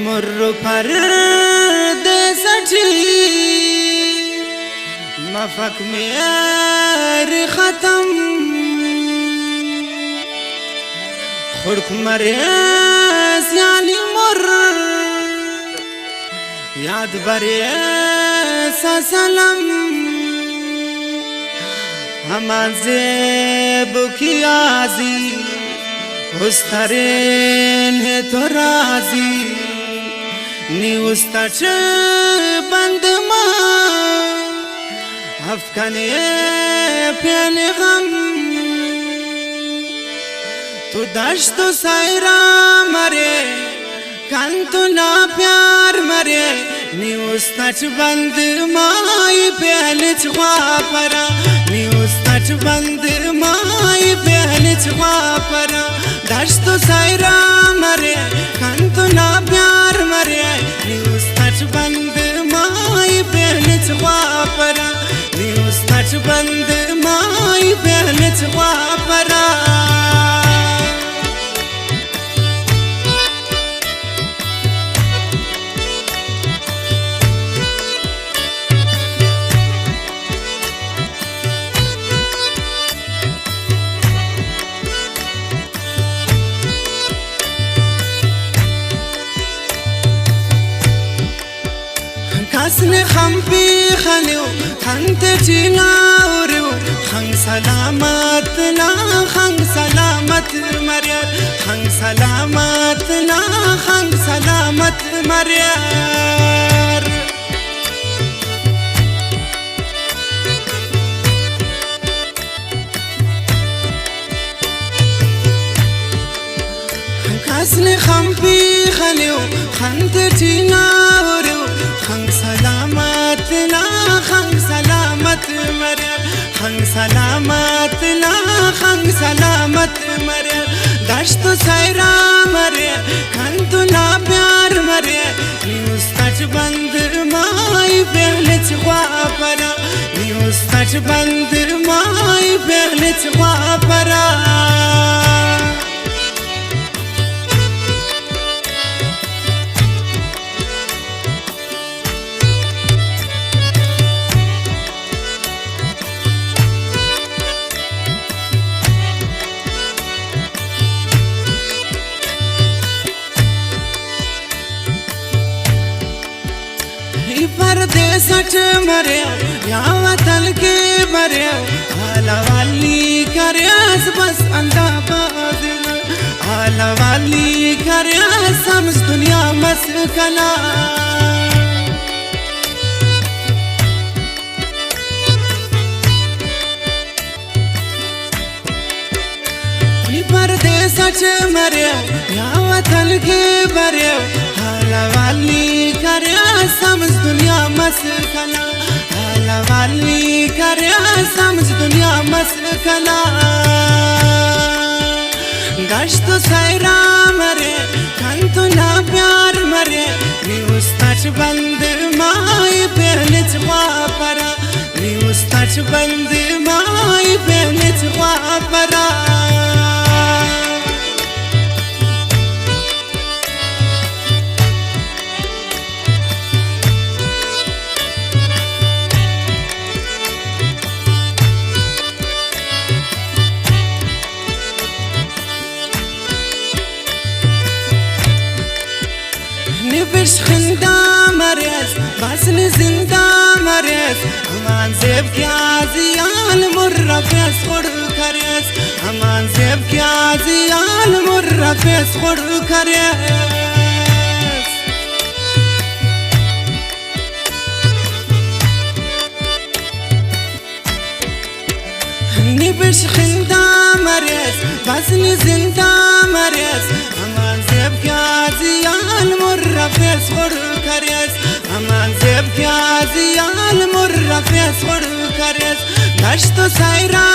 मुर्र परदेसठी मफक मेरी खत्म खुर्क मरे सियाली मुर्र याद बरे ससलम हमान ज़ेब की आज़ी उस तरेन है तो राज़ी नी उस तच बंद माँ अफ़गाने प्याल गम तू दश्त सायरा मरे कन तो ना प्यार मरे नी उस तच बंद माई प्याल छुपरा नी उस तच बंद माई प्याल छुपरा दश्त सायरा मरे कन तो ना प्यार मरे नी उस तच बंद माई प्याल छुपरा नी उस तच बंद माई प्याल छुपरा कसने खम्पी खलियो खंत चिलाउरियो खंग सलामत ना खंग सलामत मरियर खंग सलामत ना खंग सलामत मरियर कसने खम्पी खलियो खंत चिलाउरियो खंग सलामत ना खंग सलामत मरियर खंग सलामत ना खंग सलामत मरियर दश्त सायरा मरियर खन तो ना प्यार मरियर नी उस तच बंद माई पहल छुपरा नी उस तच बंद माई पहल छुपरा परदेसठ मरे या वतन के मरे आला वाली करयास बस अंदाबाद आला वाली करयास समझ दुनिया मस्कला परदेसठ मरे या वतन के मरे आला वाली करयास समझ दुनिया मस्कला आला वाली करयास समझ दुनिया मस्कला दश्त सायरा मरे कन तो ना प्यार मरे नी उस तच बंद माई पहल छुपरा नी उस तच बंद माई पहल छुपरा निबिश खिंदा मरेस बसन जिंदा मरेस हमान ज़ेब क्या जियाल मुर्रा फेस खुड़ करेस हमान ज़ेब क्या जियाल मुर्रा फेस खुड़ करेस निबिश खिंदा मरेस बसन जिंदा मरेस हमान ज़ेब क्या जियाल मुर्रा फेस खुड़ करेस हमान ज़ेब क्या जियाल मुर्रा फेस खुड़ करेस दश्त सायरा